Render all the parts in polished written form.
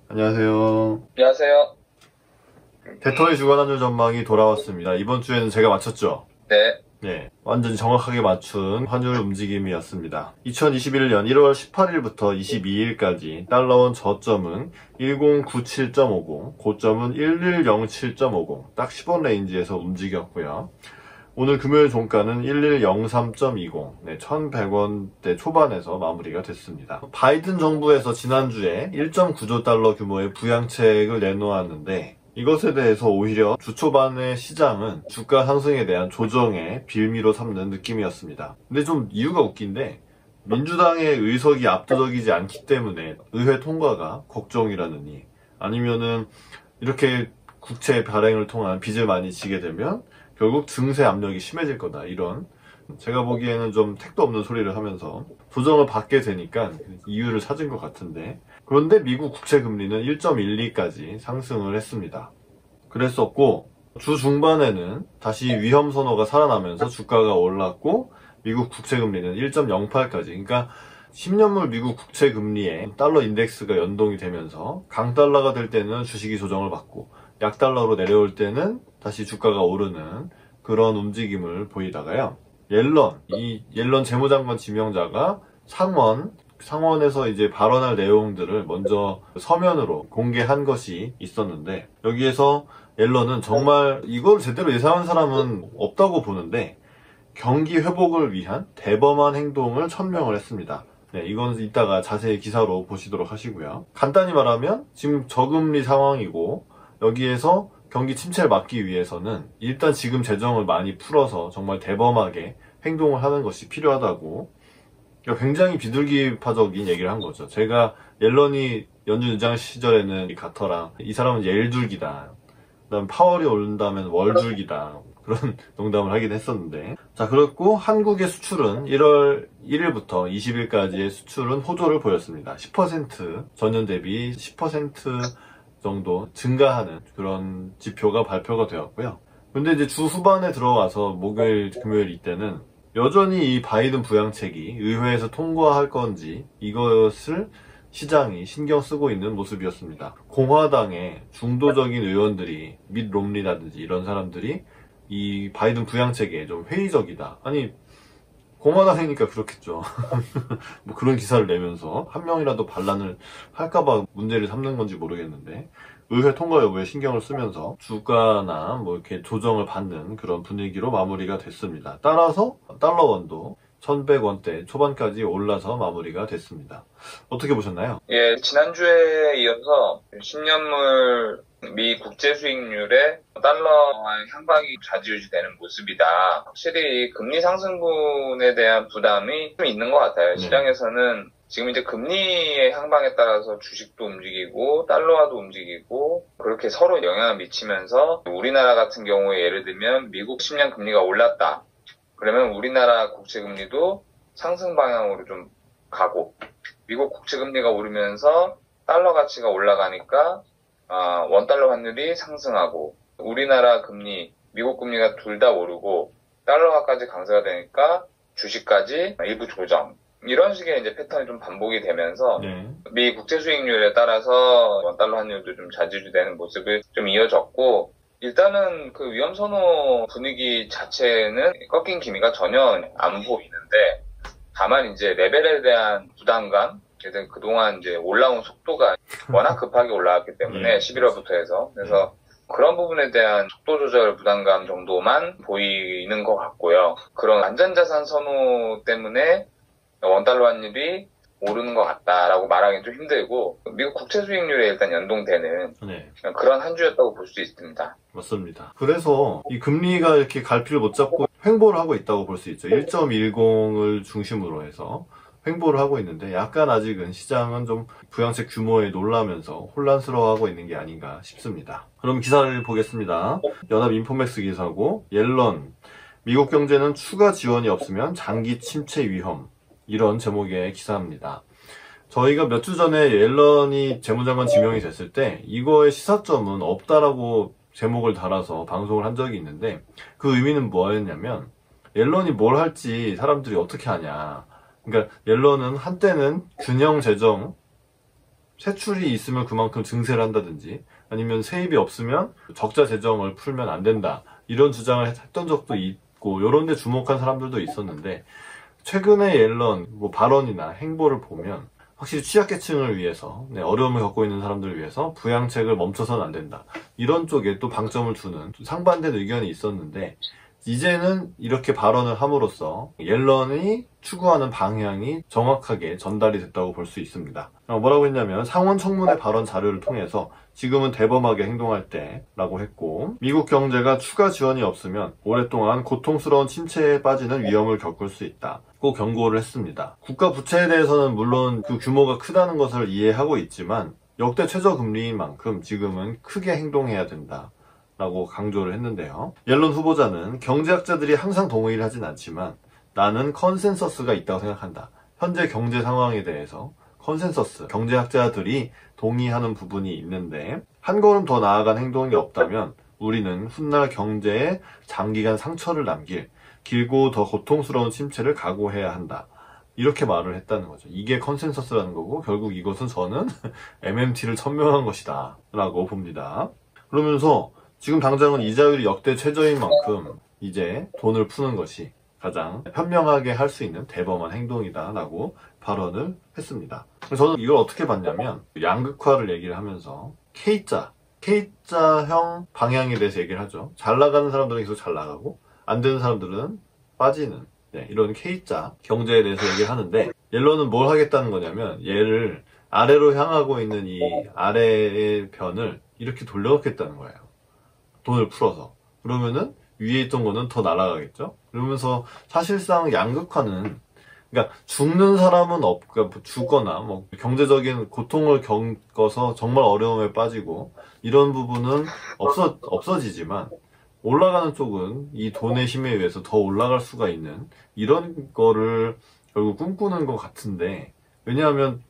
안녕하세요. 안녕하세요. 대터의 주간 환율 전망이 돌아왔습니다. 이번 주에는 제가 맞췄죠? 네. 네, 완전히 정확하게 맞춘 환율 움직임이었습니다. 2021년 1월 18일부터 22일까지 달러원 저점은 1097.50, 고점은 1107.50, 딱 10원 레인지에서 움직였고요. 오늘 금요일 종가는 1103.20, 네, 1100원대 초반에서 마무리가 됐습니다. 바이든 정부에서 지난주에 1.9조 달러 규모의 부양책을 내놓았는데 이것에 대해서 오히려 주 초반의 시장은 주가 상승에 대한 조정의 빌미로 삼는 느낌이었습니다. 근데 좀 이유가 웃긴데 민주당의 의석이 압도적이지 않기 때문에 의회 통과가 걱정이라느니 아니면은 이렇게 국채 발행을 통한 빚을 많이 지게 되면 결국 증세 압력이 심해질 거다, 이런 제가 보기에는 좀 택도 없는 소리를 하면서 조정을 받게 되니까 이유를 찾은 것 같은데, 그런데 미국 국채 금리는 1.12까지 상승을 했습니다. 그랬었고 주 중반에는 다시 위험 선호가 살아나면서 주가가 올랐고 미국 국채 금리는 1.08까지, 그러니까 10년물 미국 국채 금리에 달러 인덱스가 연동이 되면서 강달러가 될 때는 주식이 조정을 받고 약달러로 내려올 때는 다시 주가가 오르는 그런 움직임을 보이다가요, 이 옐런 재무장관 지명자가 상원에서 이제 발언할 내용들을 먼저 서면으로 공개한 것이 있었는데, 여기에서 옐런은 정말 이걸 제대로 예상한 사람은 없다고 보는데 경기 회복을 위한 대범한 행동을 천명을 했습니다. 네, 이건 이따가 자세히 기사로 보시도록 하시고요. 간단히 말하면 지금 저금리 상황이고 여기에서 경기 침체를 막기 위해서는 일단 지금 재정을 많이 풀어서 정말 대범하게 행동을 하는 것이 필요하다고, 굉장히 비둘기파적인 얘기를 한 거죠. 제가 옐런이 연준 의장 시절에는 이 가터랑 이 사람은 예일둘기다, 그다음 파월이 오른다면 월둘기다, 그런 농담을 하긴 했었는데, 자, 그렇고 한국의 수출은 1월 1일부터 20일까지의 수출은 호조를 보였습니다. 10% 전년 대비 10% 정도 증가하는 그런 지표가 발표가 되었고요. 근데 이제 주 후반에 들어와서 목요일, 금요일 이때는 여전히 이 바이든 부양책이 의회에서 통과할 건지 이것을 시장이 신경 쓰고 있는 모습이었습니다. 공화당의 중도적인 의원들이, 밋 롬리라든지 이런 사람들이 이 바이든 부양책에 좀 회의적이다. 아니, 공화당이니까 그렇겠죠. 뭐 그런 기사를 내면서 한 명이라도 반란을 할까봐 문제를 삼는 건지 모르겠는데, 의회 통과 여부에 신경을 쓰면서 주가나 뭐 이렇게 조정을 받는 그런 분위기로 마무리가 됐습니다. 따라서 달러원도 1100원대 초반까지 올라서 마무리가 됐습니다. 어떻게 보셨나요? 예, 지난주에 이어서 10년물 미 국제 수익률에 달러와의 향방이 좌지우지되는 모습이다. 확실히 금리 상승분에 대한 부담이 좀 있는 것 같아요. 시장에서는 지금 이제 금리의 향방에 따라서 주식도 움직이고 달러화도 움직이고 그렇게 서로 영향을 미치면서, 우리나라 같은 경우에 예를 들면 미국 10년 금리가 올랐다. 그러면 우리나라 국채 금리도 상승 방향으로 좀 가고, 미국 국채 금리가 오르면서 달러 가치가 올라가니까 원달러 환율이 상승하고, 우리나라 금리, 미국 금리가 둘 다 오르고 달러화까지 강세가 되니까 주식까지 일부 조정, 이런 식의 이제 패턴이 좀 반복이 되면서 미 국채 수익률에 따라서 원달러 환율도 좀 좌지우지되는 모습이 좀 이어졌고, 일단은 그 위험 선호 분위기 자체는 꺾인 기미가 전혀 안 보이는데, 다만 이제 레벨에 대한 부담감, 그동안 이제 올라온 속도가 워낙 급하게 올라왔기 때문에 11월부터 해서, 그래서 그런 부분에 대한 속도 조절 부담감 정도만 보이는 것 같고요. 그런 안전자산 선호 때문에 원달러 환율이 오르는 것 같다라고 말하기는 좀 힘들고, 미국 국채 수익률에 일단 연동되는 그런 한 주였다고 볼 수 있습니다. 맞습니다. 그래서 이 금리가 이렇게 갈피를 못 잡고 횡보를 하고 있다고 볼 수 있죠. 1.10을 중심으로 해서 횡보를 하고 있는데, 약간 아직은 시장은 좀 부양책 규모에 놀라면서 혼란스러워하고 있는 게 아닌가 싶습니다. 그럼 기사를 보겠습니다. 연합인포맥스 기사고, 옐런, 미국 경제는 추가 지원이 없으면 장기 침체 위험, 이런 제목의 기사입니다. 저희가 몇 주 전에 옐런이 재무장관 지명이 됐을 때 이거의 시사점은 없다라고 제목을 달아서 방송을 한 적이 있는데, 그 의미는 뭐였냐면 옐런이 뭘 할지 사람들이 어떻게 하냐. 그러니까 옐런은 한때는 균형 재정 세출이 있으면 그만큼 증세를 한다든지 아니면 세입이 없으면 적자 재정을 풀면 안 된다. 이런 주장을 했던 적도 있고 이런 데 주목한 사람들도 있었는데 최근에 옐런 발언이나 행보를 보면 확실히 취약계층을 위해서 어려움을 겪고 있는 사람들을 위해서 부양책을 멈춰서는 안 된다. 이런 쪽에 또 방점을 두는 상반된 의견이 있었는데 이제는 이렇게 발언을 함으로써 옐런이 추구하는 방향이 정확하게 전달이 됐다고 볼 수 있습니다. 뭐라고 했냐면 상원 청문회 발언 자료를 통해서 지금은 대범하게 행동할 때라고 했고 미국 경제가 추가 지원이 없으면 오랫동안 고통스러운 침체에 빠지는 위험을 겪을 수 있다. 고 경고를 했습니다. 국가 부채에 대해서는 물론 그 규모가 크다는 것을 이해하고 있지만 역대 최저금리인 만큼 지금은 크게 행동해야 된다. 라고 강조를 했는데요. 옐런 후보자는 경제학자들이 항상 동의를 하진 않지만 나는 컨센서스가 있다고 생각한다. 현재 경제 상황에 대해서 컨센서스, 경제학자들이 동의하는 부분이 있는데 한 걸음 더 나아간 행동이 없다면 우리는 훗날 경제에 장기간 상처를 남길 길고 더 고통스러운 침체를 각오해야 한다. 이렇게 말을 했다는 거죠. 이게 컨센서스라는 거고 결국 이것은 저는 MMT를 천명한 것이다 라고 봅니다. 그러면서 지금 당장은 이자율이 역대 최저인 만큼 이제 돈을 푸는 것이 가장 현명하게 할 수 있는 대범한 행동이다 라고 발언을 했습니다. 저는 이걸 어떻게 봤냐면 양극화를 얘기를 하면서 K자형 방향에 대해서 얘기를 하죠. 잘 나가는 사람들은 계속 잘 나가고 안 되는 사람들은 빠지는 이런 K자 경제에 대해서 얘기를 하는데 옐런은 뭘 하겠다는 거냐면 얘를 아래로 향하고 있는 이 아래의 변을 이렇게 돌려놓겠다는 거예요. 돈을 풀어서. 그러면은 위에 있던 거는 더 날아가겠죠? 그러면서 사실상 양극화는 그러니까 죽는 사람은 그러니까 죽거나 경제적인 고통을 겪어서 정말 어려움에 빠지고 이런 부분은 없어지지만 올라가는 쪽은 이 돈의 힘에 의해서 더 올라갈 수가 있는 이런 거를 결국 꿈꾸는 것 같은데 왜냐하면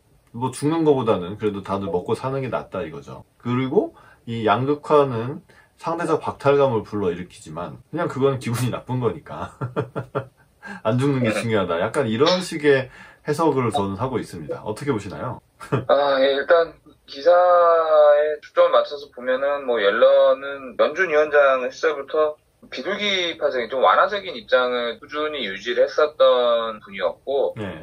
죽는 거보다는 그래도 다들 먹고 사는 게 낫다 이거죠. 그리고 이 양극화는 상대적 박탈감을 불러일으키지만 그냥 그건 기분이 나쁜 거니까 안 죽는 게 중요하다. 약간 이런 식의 해석을 저는 하고 있습니다. 어떻게 보시나요? 일단 기사에 초점을 맞춰서 보면은 옐런은 연준 위원장 시절부터 비둘기파적인 좀 완화적인 입장을 꾸준히 유지를 했었던 분이었고 네.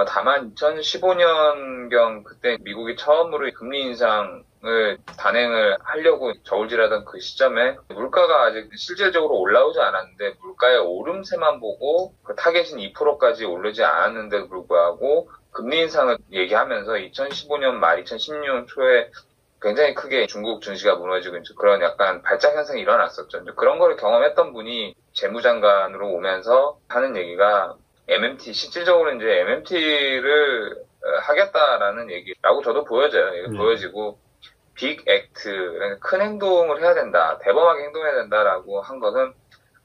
다만 2015년경 그때 미국이 처음으로 금리 인상을 단행을 하려고 저울질하던 그 시점에 물가가 아직 실질적으로 올라오지 않았는데 물가의 오름세만 보고 그 타겟인 2%까지 오르지 않았는데도 불구하고 금리 인상을 얘기하면서 2015년 말 2016년 초에 굉장히 크게 중국 증시가 무너지고 그런 약간 발작 현상이 일어났었죠. 그런 거를 경험했던 분이 재무장관으로 오면서 하는 얘기가 MMT, 실질적으로 이제 MMT를 하겠다라는 얘기라고 저도 보여져요. 보여지고, 빅 액트, 그러니까 큰 행동을 해야 된다, 대범하게 행동해야 된다라고 한 것은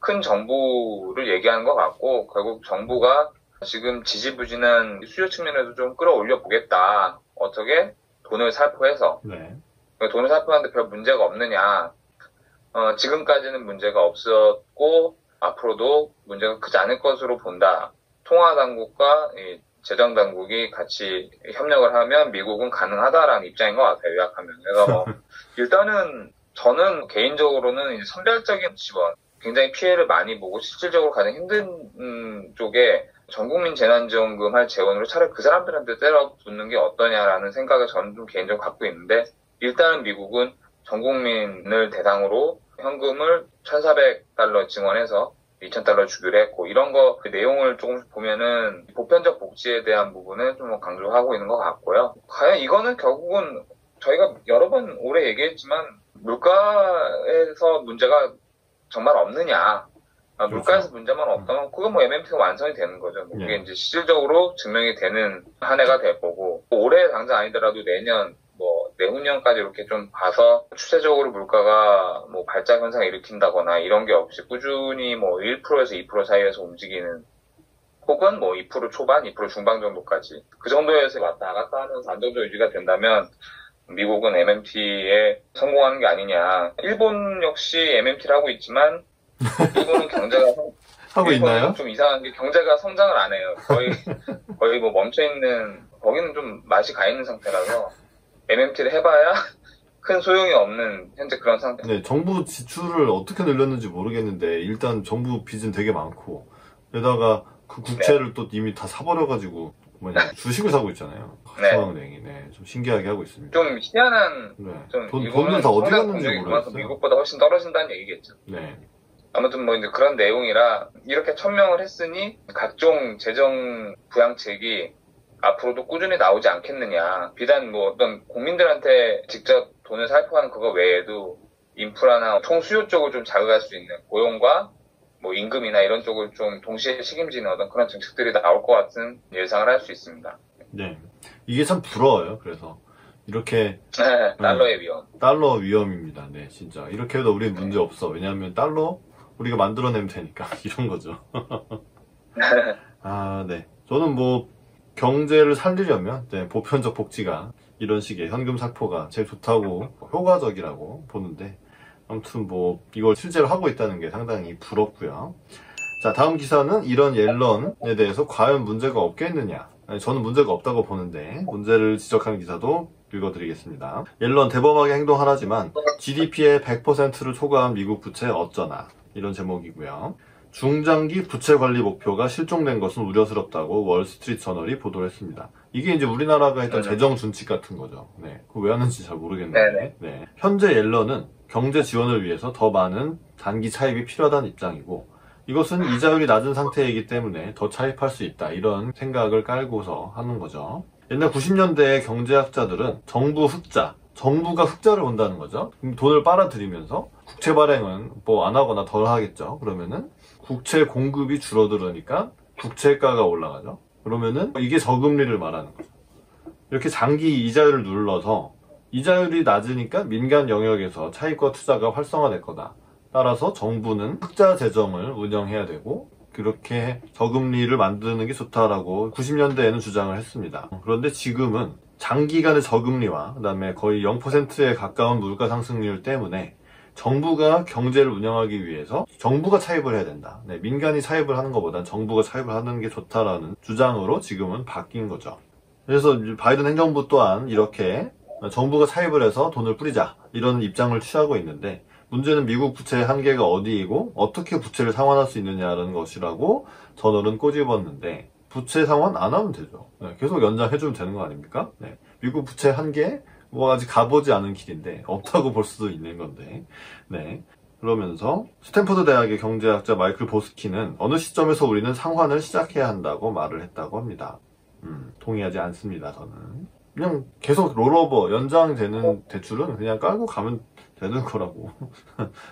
큰 정부를 얘기하는 것 같고, 결국 정부가 지금 지지부진한 수요 측면에서 좀 끌어올려 보겠다. 어떻게? 돈을 살포해서. 네. 돈을 살포하는데 별 문제가 없느냐. 지금까지는 문제가 없었고, 앞으로도 문제가 크지 않을 것으로 본다. 통화당국과 재정당국이 같이 협력을 하면 미국은 가능하다라는 입장인 것 같아요, 요약하면. 그래서 일단은 저는 개인적으로는 선별적인 지원, 굉장히 피해를 많이 보고 실질적으로 가장 힘든 쪽에 전국민 재난지원금 할 재원으로 차라리 그 사람들한테 때려붓는 게 어떠냐라는 생각을 저는 좀 개인적으로 갖고 있는데 일단은 미국은 전국민을 대상으로 현금을 1,400달러 증원해서 2,000달러 주기로 했고 이런 거 그 내용을 조금씩 보면은 보편적 복지에 대한 부분을 좀 강조하고 있는 것 같고요. 과연 이거는 결국은 저희가 여러 번 올해 얘기했지만 물가에서 문제가 정말 없느냐. 물가에서 문제만 없다면 그건 MMT가 완성이 되는 거죠. 그게 이제 실질적으로 증명이 되는 한 해가 될 거고 올해 당장 아니더라도 내년 내후년까지 이렇게 좀 봐서 추세적으로 물가가 발작 현상을 일으킨다거나 이런 게 없이 꾸준히 1%에서 2% 사이에서 움직이는 혹은 2% 초반, 2% 중반 정도까지 그 정도에서 왔다 갔다 하면서 안정적 유지가 된다면 미국은 MMT에 성공하는 게 아니냐. 일본 역시 MMT를 하고 있지만 일본은 경제가 하고 있나요? 좀 이상한 게 경제가 성장을 안 해요. 거의 멈춰 있는 거기는 좀 맛이 가 있는 상태라서 MMT를 해봐야 큰 소용이 없는 현재 그런 상태. 네, 정부 지출을 어떻게 늘렸는지 모르겠는데 일단 정부 빚은 되게 많고 게다가 그 국채를 또 이미 다 사버려가지고 주식을 사고 있잖아요. 네. 중앙은행이 좀 신기하게 하고 있습니다. 좀 희한한 돈은 다 어디 갔는지 모르겠어요. 미국보다 훨씬 떨어진다는 얘기겠죠. 네. 아무튼 뭐 이제 그런 내용이라 이렇게 천명을 했으니 각종 재정 부양책이 앞으로도 꾸준히 나오지 않겠느냐. 비단 뭐 어떤 국민들한테 직접 돈을 살포하는 그거 외에도 인프라나 총수요 쪽을 좀 자극할 수 있는 고용과 뭐 임금이나 이런 쪽을 좀 동시에 책임지는 어떤 그런 정책들이 나올 것 같은 예상을 할 수 있습니다. 네. 이게 참 부러워요. 그래서 이렇게 달러의 위험. 달러 위험입니다. 네, 진짜. 이렇게 해도 우리는 문제 없어. 왜냐하면 달러 우리가 만들어내면 되니까 이런 거죠. 아, 네. 저는 뭐 경제를 살리려면 보편적 복지가 이런 식의 현금 살포가 제일 좋다고 효과적이라고 보는데 아무튼 뭐 이걸 실제로 하고 있다는 게 상당히 부럽고요. 자, 다음 기사는 이런 옐런에 대해서 과연 문제가 없겠느냐. 저는 문제가 없다고 보는데 문제를 지적하는 기사도 읽어드리겠습니다. 옐런 대범하게 행동하라지만 GDP의 100%를 초과한 미국 부채 어쩌나, 이런 제목이고요. 중장기 부채 관리 목표가 실종된 것은 우려스럽다고 월스트리트 저널이 보도를 했습니다. 이게 이제 우리나라가 했던 재정 준칙 같은 거죠. 네, 그거 왜 하는지 잘 모르겠는데. 네. 현재 옐런은 경제 지원을 위해서 더 많은 단기 차입이 필요하다는 입장이고, 이것은 이자율이 낮은 상태이기 때문에 더 차입할 수 있다, 이런 생각을 깔고서 하는 거죠. 옛날 90년대의 경제학자들은 정부가 흑자를 본다는 거죠. 돈을 빨아들이면서 국채 발행은 뭐 안 하거나 덜 하겠죠. 그러면은 국채 공급이 줄어들으니까 국채가가 올라가죠. 그러면은 이게 저금리를 말하는 거죠. 이렇게 장기 이자율을 눌러서 이자율이 낮으니까 민간 영역에서 차입과 투자가 활성화될 거다. 따라서 정부는 흑자 재정을 운영해야 되고 그렇게 저금리를 만드는 게 좋다라고 90년대에는 주장을 했습니다. 그런데 지금은 장기간의 저금리와 그다음에 거의 0%에 가까운 물가 상승률 때문에 정부가 경제를 운영하기 위해서 정부가 차입을 해야 된다. 네, 민간이 차입을 하는 것보단 정부가 차입을 하는 게 좋다라는 주장으로 지금은 바뀐 거죠. 그래서 바이든 행정부 또한 이렇게 정부가 차입을 해서 돈을 뿌리자, 이런 입장을 취하고 있는데, 문제는 미국 부채의 한계가 어디이고 어떻게 부채를 상환할 수 있느냐는 것이라고 저널은 꼬집었는데, 부채 상환 안 하면 되죠. 네, 계속 연장해주면 되는 거 아닙니까? 네, 미국 부채 한계 뭐 아직 가보지 않은 길인데 없다고 볼 수도 있는 건데. 네. 그러면서 스탠퍼드 대학의 경제학자 마이클 보스키는 어느 시점에서 우리는 상환을 시작해야 한다고 말을 했다고 합니다. 동의하지 않습니다. 저는 그냥 계속 롤오버 연장되는 대출은 그냥 깔고 가면 되는 거라고.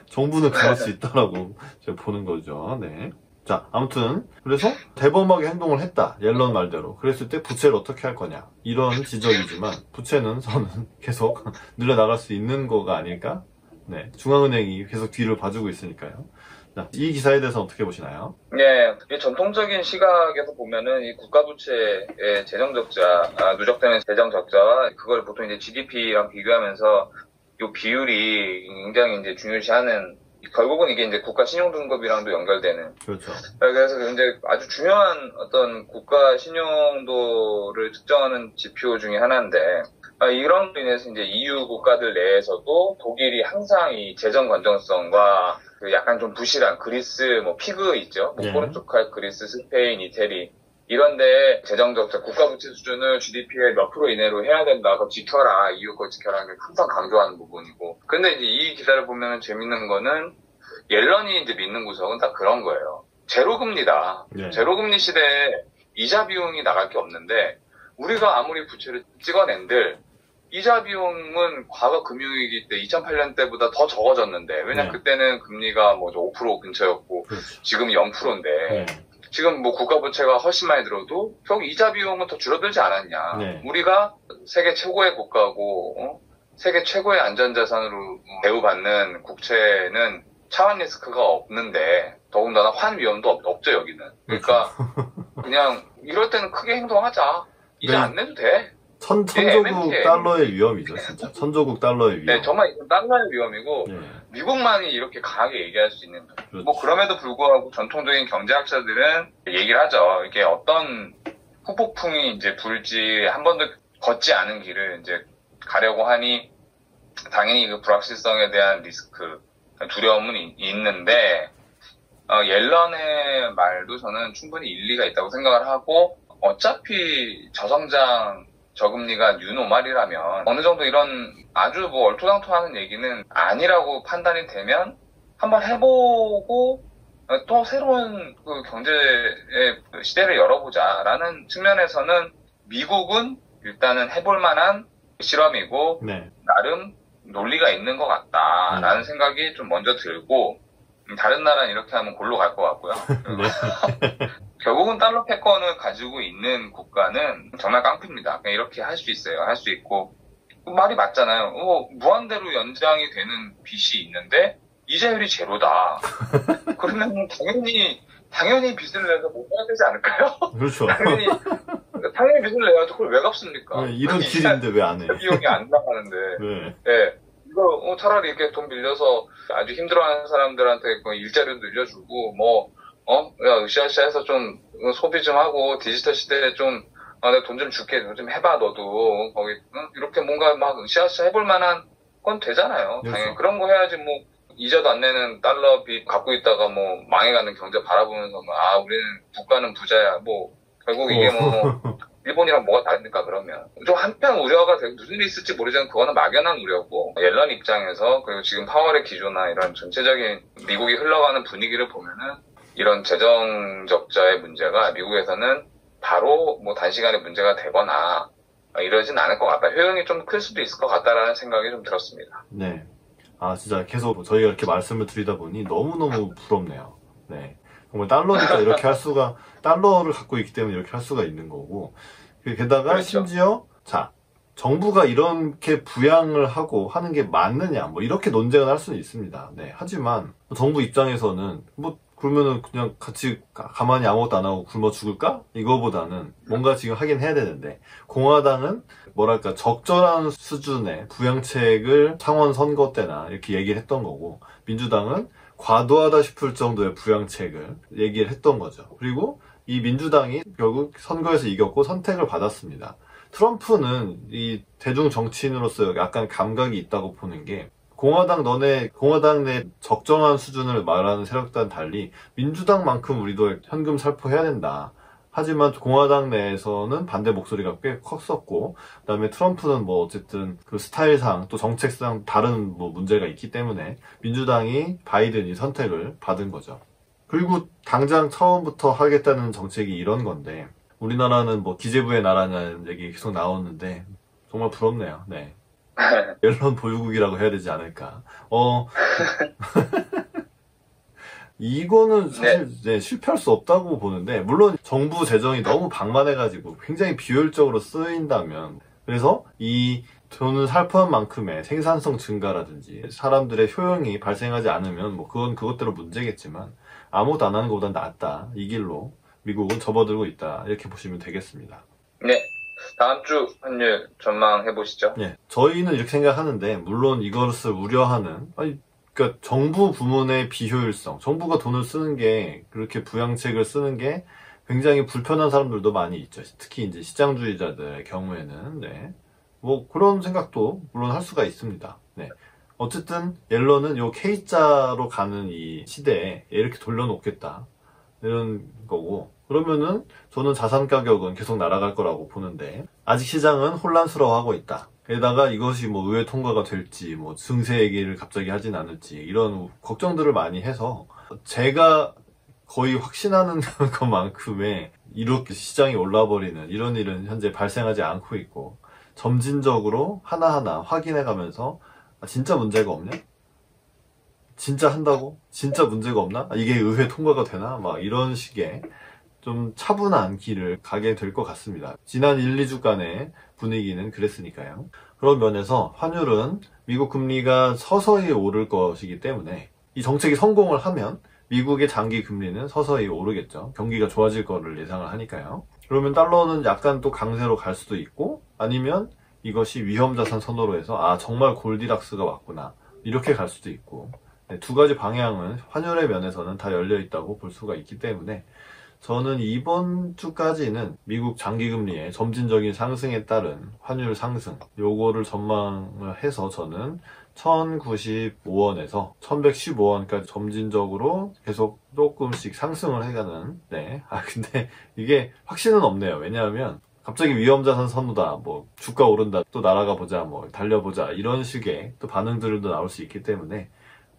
정부는 그럴 수 있다라고 제가 보는 거죠. 네. 자, 아무튼 그래서 대범하게 행동을 했다, 옐런 말대로. 그랬을 때 부채를 어떻게 할 거냐, 이런 지적이지만 부채는 저는 계속 늘려나갈 수 있는 거가 아닐까. 네, 중앙은행이 계속 뒤를 봐주고 있으니까요. 자, 이 기사에 대해서 어떻게 보시나요? 네, 전통적인 시각에서 보면은 이 국가 부채의 재정 적자, 누적되는 재정 적자와 그걸 보통 이제 GDP랑 비교하면서 이 비율이 굉장히 이제 중요시하는, 결국은 이게 이제 국가 신용 등급이랑도 연결되는. 그렇죠. 그래서 이제 아주 중요한 어떤 국가 신용도를 측정하는 지표 중에 하나인데, 이런 로 인해서 이제 EU 국가들 내에서도 독일이 항상 이 재정 건전성과 그 약간 좀 부실한 그리스, 뭐 피그 있죠. 뭐 포르투갈, 그리스, 스페인, 이태리. 이런데 재정 적자, 국가 부채 수준을 GDP의 몇 프로 이내로 해야 된다. 그거 지켜라. EU 거 지켜라. 게 항상 강조하는 부분이고. 근데 이제 이 기사를 보면 재밌는 거는 옐런이 이제 믿는 구석은 딱 그런 거예요. 제로금리다. 네. 제로금리 시대에 이자 비용이 나갈 게 없는데 우리가 아무리 부채를 찍어낸들 이자 비용은 과거 금융위기 때 2008년 때보다 더 적어졌는데, 왜냐면 그때는 금리가 뭐 5% 근처였고 그렇죠. 지금 0%인데 지금 뭐 국가 부채가 훨씬 많이 들어도 결국 이자 비용은 더 줄어들지 않았냐. 우리가 세계 최고의 국가고 세계 최고의 안전자산으로 대우받는 국채는 차환 리스크가 없는데, 더군다나 환 위험도 없죠 여기는. 그러니까 그냥 이럴 때는 크게 행동하자. 이자 안 내도 돼. 천조국 달러의 위험이죠, 진짜. 천조국 달러의 위험. 네, 정말 이건 달러의 위험이고, 미국만이 이렇게 강하게 얘기할 수 있는. 그렇죠. 뭐, 그럼에도 불구하고 전통적인 경제학자들은 얘기를 하죠. 이게 어떤 후폭풍이 이제 불지 한 번도 걷지 않은 길을 이제 가려고 하니 당연히 그 불확실성에 대한 리스크, 두려움은 있는데 옐런의 말도 저는 충분히 일리가 있다고 생각을 하고 어차피 저성장 저금리가 뉴노멀이라면 어느 정도 이런 아주 뭐 얼토당토하는 얘기는 아니라고 판단이 되면 한번 해보고 또 새로운 그 경제의 시대를 열어보자라는 측면에서는 미국은 일단은 해볼 만한 실험이고 네. 나름 논리가 있는 것 같다라는 생각이 좀 먼저 들고 다른 나라는 이렇게 하면 골로 갈 것 같고요. 네. 결국은 달러 패권을 가지고 있는 국가는 정말 깡패입니다. 그냥 이렇게 할 수 있어요. 할 수 있고 말이 맞잖아요. 무한대로 연장이 되는 빚이 있는데 이자율이 제로다. 그러면 당연히 빚을 내서 못 해야 되지 않을까요? 그렇죠. 당연히 빚을 내야죠. 그걸 왜 갚습니까? 네, 이런 길인데 왜 안 해? 비용이 안 나가는데. 네. 네. 이거 차라리 이렇게 돈 빌려서 아주 힘들어하는 사람들한테 일자리도 늘려주고 야 으쌰으쌰해서 좀 소비 좀 하고 디지털 시대에 좀 내가 돈 좀 줄게 좀 해봐 너도 거기 이렇게 뭔가 막 으쌰으쌰 해볼 만한 건 되잖아요. 그렇죠. 당연히 그런 거 해야지 이자도 안 내는 달러 빚 갖고 있다가 망해가는 경제 바라보면서 우리는 국가는 부자야 결국 이게 일본이랑 뭐가 다릅니까 그러면 좀 한편 우려가 되고 무슨 일이 있을지 모르지만 그거는 막연한 우려고 옐런 입장에서 그리고 지금 파월의 기조나 이런 전체적인 미국이 흘러가는 분위기를 보면은 이런 재정 적자의 문제가 미국에서는 바로 단시간에 문제가 되거나 이러진 않을 것 같다. 효용이 좀 클 수도 있을 것 같다라는 생각이 좀 들었습니다. 네. 진짜 계속 저희가 이렇게 말씀을 드리다 보니 너무너무 부럽네요. 네. 정말 달러니까 이렇게 할 수가, 달러를 갖고 있기 때문에 이렇게 할 수가 있는 거고. 게다가 그렇죠. 심지어, 정부가 이렇게 부양을 하고 하는 게 맞느냐, 이렇게 논쟁을 할 수는 있습니다. 네. 하지만, 정부 입장에서는, 그러면은 그냥 같이 가만히 아무것도 안 하고 굶어 죽을까? 이거보다는 뭔가 지금 하긴 해야 되는데, 공화당은 적절한 수준의 부양책을 상원 선거 때나 이렇게 얘기를 했던 거고, 민주당은 과도하다 싶을 정도의 부양책을 얘기를 했던 거죠. 그리고 이 민주당이 결국 선거에서 이겼고 선택을 받았습니다. 트럼프는 이 대중 정치인으로서 약간 감각이 있다고 보는 게 공화당 내 적정한 수준을 말하는 세력과는 달리 민주당만큼 우리도 현금 살포해야 된다. 하지만 공화당 내에서는 반대 목소리가 꽤 컸었고, 그 다음에 트럼프는 어쨌든 그 스타일상 또 정책상 다른 문제가 있기 때문에 민주당이 바이든이 선택을 받은 거죠. 그리고 당장 처음부터 하겠다는 정책이 이런 건데, 우리나라는 기재부의 나라냐는 얘기 계속 나오는데, 정말 부럽네요. 네. 옐런 보유국이라고 해야 되지 않을까. 이거는 사실 실패할 수 없다고 보는데, 물론 정부 재정이 너무 방만해가지고 굉장히 비효율적으로 쓰인다면, 그래서 이 돈을 살포한 만큼의 생산성 증가라든지 사람들의 효용이 발생하지 않으면 그건 그것대로 문제겠지만 아무것도 안 하는 것보단 낫다. 이 길로 미국은 접어들고 있다. 이렇게 보시면 되겠습니다. 네. 다음 주 환율 전망해보시죠. 네. 저희는 이렇게 생각하는데, 물론 이것을 우려하는, 그러니까 정부 부문의 비효율성, 정부가 돈을 쓰는 게, 그렇게 부양책을 쓰는 게 굉장히 불편한 사람들도 많이 있죠. 특히 이제 시장주의자들의 경우에는, 네. 그런 생각도 물론 할 수가 있습니다. 네. 어쨌든, 옐런은 요 K자로 가는 이 시대에 이렇게 돌려놓겠다. 이런 거고, 그러면은 저는 자산 가격은 계속 날아갈 거라고 보는데, 아직 시장은 혼란스러워하고 있다. 게다가 이것이 의회 통과가 될지, 증세 얘기를 갑자기 하진 않을지, 이런 걱정들을 많이 해서, 제가 거의 확신하는 것만큼의 이렇게 시장이 올라버리는 이런 일은 현재 발생하지 않고 있고, 점진적으로 하나하나 확인해 가면서, 진짜 문제가 없냐? 진짜 한다고? 진짜 문제가 없나? 이게 의회 통과가 되나? 이런 식의 좀 차분한 길을 가게 될 것 같습니다. 지난 1, 2주간의 분위기는 그랬으니까요. 그런 면에서 환율은 미국 금리가 서서히 오를 것이기 때문에 이 정책이 성공을 하면 미국의 장기 금리는 서서히 오르겠죠. 경기가 좋아질 거를 예상을 하니까요. 그러면 달러는 약간 또 강세로 갈 수도 있고, 아니면 이것이 위험자산 선호로 해서 정말 골디락스가 왔구나 이렇게 갈 수도 있고, 두 가지 방향은 환율의 면에서는 다 열려 있다고 볼 수가 있기 때문에 저는 이번 주까지는 미국 장기금리의 점진적인 상승에 따른 환율 상승, 요거를 전망을 해서 저는 1095원에서 1115원까지 점진적으로 계속 조금씩 상승을 해가는, 네. 근데 이게 확신은 없네요. 왜냐하면 갑자기 위험자산 선호다, 뭐 주가 오른다, 또 날아가 보자, 뭐 달려보자, 이런 식의 또 반응들도 나올 수 있기 때문에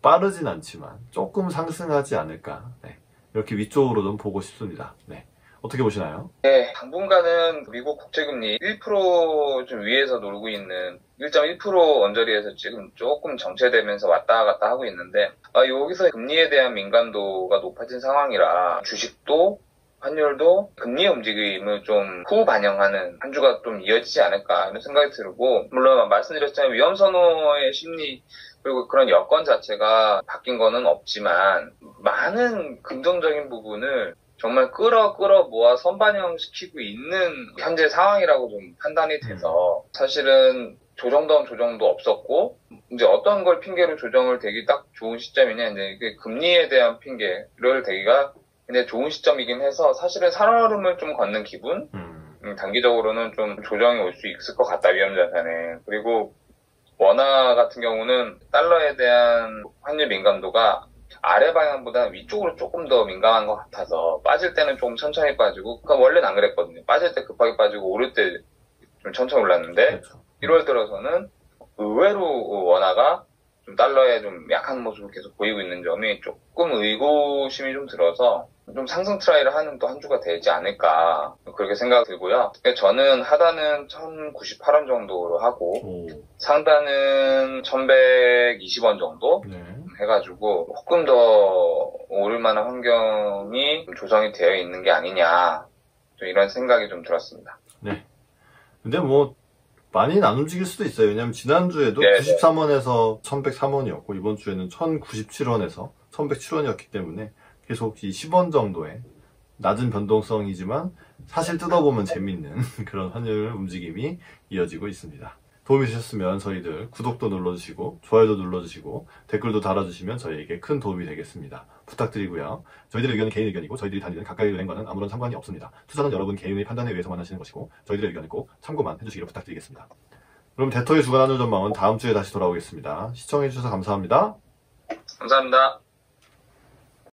빠르진 않지만 조금 상승하지 않을까, 네. 이렇게 위쪽으로 좀 보고 싶습니다. 네. 어떻게 보시나요? 네, 당분간은 미국 국채금리 1%좀 위에서 놀고 있는 1.1% 언저리에서 지금 조금 정체되면서 왔다 갔다 하고 있는데, 여기서 금리에 대한 민감도가 높아진 상황이라 주식도 환율도 금리의 움직임을 좀 후 반영하는 한 주가 좀 이어지지 않을까 이런 생각이 들고, 물론 말씀드렸지만 위험 선호의 심리 그리고 그런 여건 자체가 바뀐 거는 없지만 많은 긍정적인 부분을 정말 끌어 모아 선반영시키고 있는 현재 상황이라고 좀 판단이 돼서, 사실은 조정도 없었고 이제 어떤 걸 핑계로 조정을 대기 딱 좋은 시점이냐, 이제 이게 금리에 대한 핑계를 대기가 근데 좋은 시점이긴 해서 사실은 살얼음을 좀 걷는 기분? 단기적으로는 좀 조정이 올 수 있을 것 같다, 위험자산에. 그리고 원화 같은 경우는 달러에 대한 환율 민감도가 아래 방향보다 위쪽으로 조금 더 민감한 것 같아서 빠질 때는 조금 천천히 빠지고, 그러니까 원래는 안 그랬거든요. 빠질 때 급하게 빠지고 오를 때 좀 천천히 올랐는데, 그렇죠. 1월 들어서는 의외로 원화가 좀 달러에 좀 약한 모습을 계속 보이고 있는 점이 조금 의구심이 좀 들어서 좀 상승 트라이를 하는 또 한 주가 되지 않을까 그렇게 생각이 들고요. 저는 하단은 1098원 정도로 하고 상단은 1120원 정도 네. 해가지고 조금 더 오를 만한 환경이 조성이 되어 있는 게 아니냐, 좀 이런 생각이 좀 들었습니다. 네. 근데 뭐 많이는 안 움직일 수도 있어요. 왜냐면 지난주에도 네, 93원에서 1103원이었고 이번 주에는 1097원에서 1107원이었기 때문에 계속 이 10원 정도의 낮은 변동성이지만 사실 뜯어보면 재밌는 그런 환율 움직임이 이어지고 있습니다. 도움이 되셨으면 저희들 구독도 눌러주시고 좋아요도 눌러주시고 댓글도 달아주시면 저희에게 큰 도움이 되겠습니다. 부탁드리고요. 저희들의 의견은 개인 의견이고 저희들이 다니는 가까이 은행과는 아무런 상관이 없습니다. 투자는 여러분 개인의 판단에 의해서만 하시는 것이고 저희들의 의견은 꼭 참고만 해주시기를 부탁드리겠습니다. 그럼 대터의 주간 환율 전망은 다음 주에 다시 돌아오겠습니다. 시청해주셔서 감사합니다. 감사합니다.